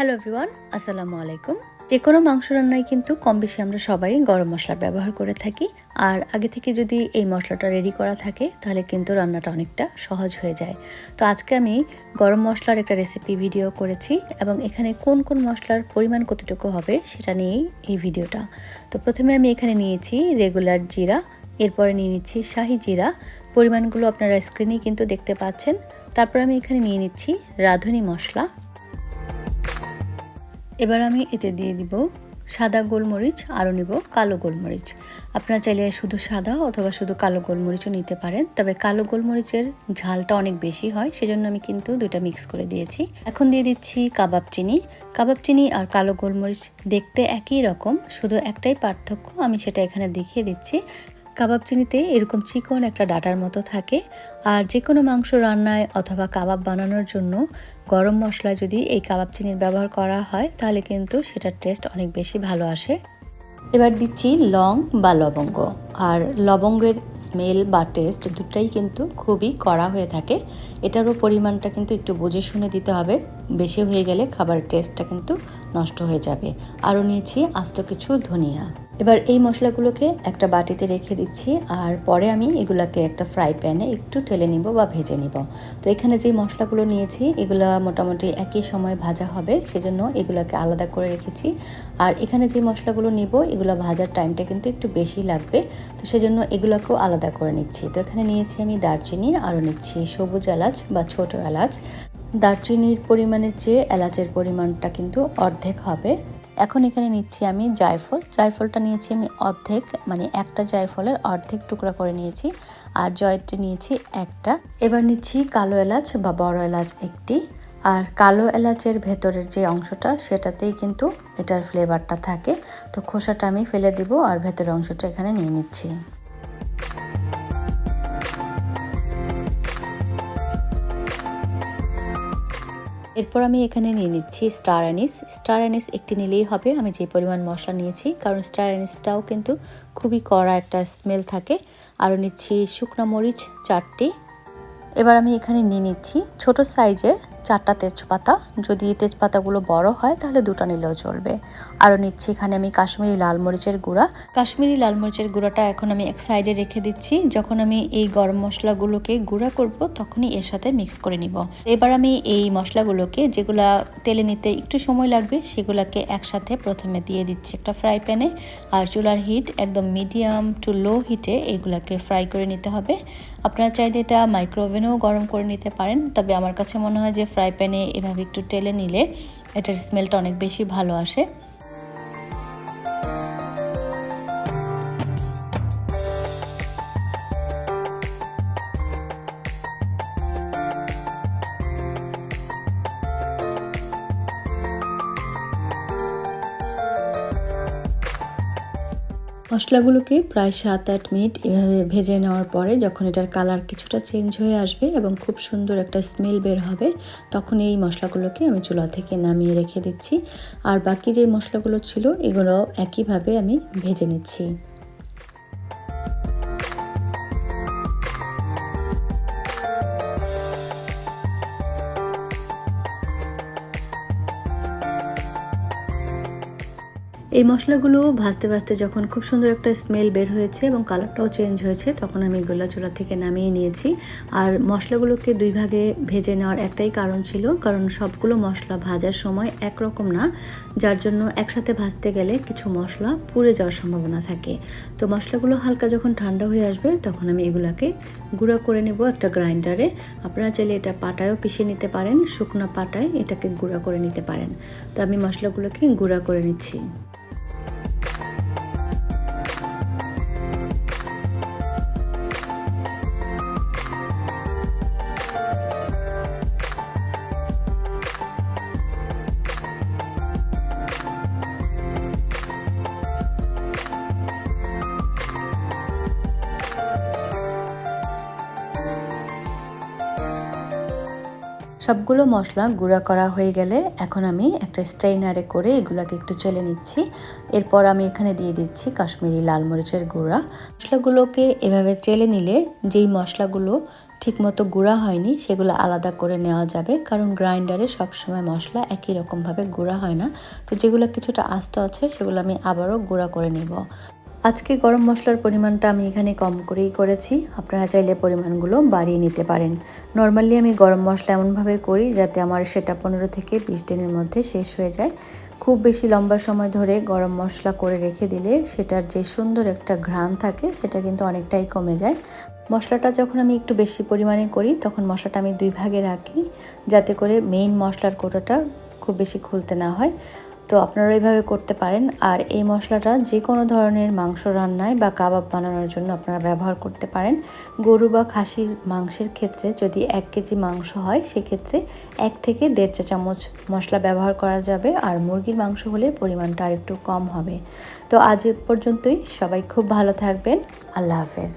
Hello everyone, আসসালামু আলাইকুম। যে কোনো মাংস রান্নায় কিন্তু কম বেশি আমরা সবাই গরম মশলা ব্যবহার করে থাকি। আর আগে থেকে যদি এই মশলাটা রেডি করা থাকে তাহলে কিন্তু রান্নাটা অনেকটা সহজ হয়ে যায়। তো আজকে আমি গরম মশলার একটা রেসিপি ভিডিও করেছি এবং এখানে কোন কোন মশলার পরিমাণ কতটুকু হবে সেটা নিয়েই এই ভিডিওটা। তো প্রথমে আমি এখানে নিয়েছি রেগুলার জিরা, এরপরে নিয়ে নিচ্ছি শাহি জিরা। পরিমাণগুলো আপনারা স্ক্রিনেই কিন্তু দেখতে পাচ্ছেন। তারপর আমি এখানে নিয়ে নিচ্ছি রাঁধুনি মশলা। এবার আমি এতে দিয়ে দিব সাদা গোলমরিচ, আরও নিব কালো গোলমরিচ। আপনারা চাইলে শুধু সাদা অথবা শুধু কালো গোলমরিচও নিতে পারেন, তবে কালো গোলমরিচের ঝালটা অনেক বেশি হয়, সেজন্য আমি কিন্তু দুইটা মিক্স করে দিয়েছি। এখন দিয়ে দিচ্ছি কাবাব চিনি। কাবাব চিনি আর কালো গোলমরিচ দেখতে একই রকম, শুধু একটাই পার্থক্য আমি সেটা এখানে দেখিয়ে দিচ্ছি। কাবাব চিনিতে এরকম চিকন একটা ডাটার মতো থাকে, আর যে কোনো মাংস রান্নায় অথবা কাবাব বানানোর জন্য গরম মশলা যদি এই কাবাব চিনির ব্যবহার করা হয় তাহলে কিন্তু সেটার টেস্ট অনেক বেশি ভালো আসে। এবার দিচ্ছি লং বা লবঙ্গ। আর লবঙ্গের স্মেল বা টেস্ট দুটাই কিন্তু খুবই কড়া হয়ে থাকে, এটারও পরিমাণটা কিন্তু একটু বুঝে শুনে দিতে হবে, বেশি হয়ে গেলে খাবারের টেস্টটা কিন্তু নষ্ট হয়ে যাবে। আরও নিয়েছি আস্ত কিছু ধনিয়া। এবার এই মশলাগুলোকে একটা বাটিতে রেখে দিচ্ছি, আর পরে আমি এগুলাকে একটা ফ্রাই প্যানে একটু ঠেলে নিব বা ভেজে নিব। তো এখানে যে মশলাগুলো নিয়েছি এগুলা মোটামুটি একই সময় ভাজা হবে, সেজন্য এগুলাকে আলাদা করে রেখেছি। আর এখানে যে মশলাগুলো নিব এগুলো ভাজার টাইমটা কিন্তু একটু বেশি লাগবে, তো সেজন্য এগুলোকেও আলাদা করে নিচ্ছি। তো এখানে নিয়েছি আমি দারচিনি, আরও নিচ্ছি সবুজ এলাচ বা ছোট এলাচ। দারচিনির পরিমাণের চেয়ে এলাচের পরিমাণটা কিন্তু অর্ধেক হবে। এখন এখানে নিচ্ছি আমি জায়ফল। জায়ফলটা নিয়েছি আমি অর্ধেক, মানে একটা জায়ফলের অর্ধেক টুকরা করে নিয়েছি, আর জয়ত্রী নিয়েছি একটা। এবার নিচ্ছি কালো এলাচ বা বড় এলাচ একটি। আর কালো এলাচের ভেতরের যে অংশটা সেটাতেই কিন্তু এটার ফ্লেভারটা থাকে, তো খোসাটা আমি ফেলে দিব আর ভেতরের অংশটা এখানে নিয়ে নিচ্ছি। এরপর আমি এখানে নিয়ে নিচ্ছি স্টার অ্যানিস। স্টার অ্যানিস একটি নিলেই হবে, আমি যে পরিমাণ মশলা নিয়েছি, কারণ স্টার অ্যানিসটাও কিন্তু খুবই কড়া একটা স্মেল থাকে। আরও নিচ্ছি শুকনো মরিচ 4টি। এবার আমি এখানে নিয়ে নিচ্ছি ছোট সাইজের 4টা তেজপাতা, যদি তেজপাতাগুলো বড় হয় তাহলে 2টা নিলেও চলবে। আরও নিচ্ছি এখানে আমি কাশ্মীরি লাল মরিচের গুঁড়া। কাশ্মীরি লাল মরিচের গুঁড়াটা এখন আমি এক সাইডে রেখে দিচ্ছি, যখন আমি এই গরম মশলাগুলোকে গুঁড়া করব তখনই এর সাথে মিক্স করে নিব। এবার আমি এই মশলাগুলোকে, যেগুলা তেলে নিতে একটু সময় লাগবে, সেগুলোকে একসাথে প্রথমে দিয়ে দিচ্ছি একটা ফ্রাই প্যানে। আর চুলার হিট একদম মিডিয়াম টু লো হিটে এগুলাকে ফ্রাই করে নিতে হবে। আপনারা চাইলে এটা মাইক্রোওভেনেও গরম করে নিতে পারেন, তবে আমার কাছে মনে হয় যে ফ্রাই প্যানে এভাবে একটু টেলে নিলে এটার স্মেলটা অনেক বেশি ভালো আসে। মশলাগুলোকে প্রায় 7-8 মিনিট এভাবে ভেজে নেওয়ার পরে যখন এটার কালার কিছুটা চেঞ্জ হয়ে আসবে এবং খুব সুন্দর একটা স্মেল বের হবে, তখন এই মশলাগুলোকে আমি চুলা থেকে নামিয়ে রেখে দিচ্ছি। আর বাকি যে মশলাগুলো ছিল এগুলো একইভাবে আমি ভেজে নিচ্ছি। এই মশলাগুলো ভাজতে ভাজতে যখন খুব সুন্দর একটা স্মেল বের হয়েছে এবং কালারটাও চেঞ্জ হয়েছে, তখন আমি এগুলো চুলা থেকে নামিয়ে নিয়েছি। আর মশলাগুলোকে 2 ভাগে ভেজে নেওয়ার একটাই কারণ ছিল, কারণ সবগুলো মশলা ভাজার সময় একরকম না, যার জন্য একসাথে ভাজতে গেলে কিছু মশলা পুড়ে যাওয়ার সম্ভাবনা থাকে। তো মশলাগুলো হালকা যখন ঠান্ডা হয়ে আসবে তখন আমি এগুলাকে গুঁড়া করে নেব একটা গ্রাইন্ডারে। আপনারা চাইলে এটা পাটায়ও পিষে নিতে পারেন, শুকনো পাটায় এটাকে গুঁড়া করে নিতে পারেন। তো আমি মশলাগুলোকে গুঁড়া করে নিচ্ছি। সবগুলো মশলা গুঁড়া করা হয়ে গেলে এখন আমি একটা স্ট্রেইনারে করে এগুলাকে একটু চেলে নিচ্ছি। এরপর আমি এখানে দিয়ে দিচ্ছি কাশ্মীরি লাল মরিচের গুঁড়া। মশলাগুলোকে এভাবে চেলে নিলে যেই মশলাগুলো ঠিকমতো গুঁড়া হয়নি সেগুলো আলাদা করে নেওয়া যাবে, কারণ গ্রাইন্ডারে সবসময় মশলা একই রকমভাবে গুঁড়া হয় না। তো যেগুলো কিছুটা আস্ত আছে সেগুলো আমি আবারও গুঁড়া করে নেব। আজকে গরম মশলার পরিমাণটা আমি এখানে কম করেই করেছি, আপনারা চাইলে পরিমাণগুলো বাড়িয়ে নিতে পারেন। নর্মালি আমি গরম মশলা এমনভাবে করি যাতে আমার সেটা 15 থেকে 20 দিনের মধ্যে শেষ হয়ে যায়। খুব বেশি লম্বা সময় ধরে গরম মশলা করে রেখে দিলে সেটার যে সুন্দর একটা ঘ্রাণ থাকে সেটা কিন্তু অনেকটাই কমে যায়। মশলাটা যখন আমি একটু বেশি পরিমাণে করি তখন মশলাটা আমি 2 ভাগে রাখি, যাতে করে মেইন মশলার কৌটোটা খুব বেশি খুলতে না হয়। তো আপনারা এইভাবে করতে পারেন। আর এই মশলাটা যে কোনো ধরনের মাংস রান্নায় বা কাবাব বানানোর জন্য আপনারা ব্যবহার করতে পারেন। গরু বা খাসির মাংসের ক্ষেত্রে যদি 1 কেজি মাংস হয় সেক্ষেত্রে 1 থেকে 1.5 চা চামচ মশলা ব্যবহার করা যাবে, আর মুরগির মাংস হলে পরিমাণটা আরেকটু কম হবে। তো আজ এ পর্যন্তই, সবাই খুব ভালো থাকবেন। আল্লাহ হাফেজ।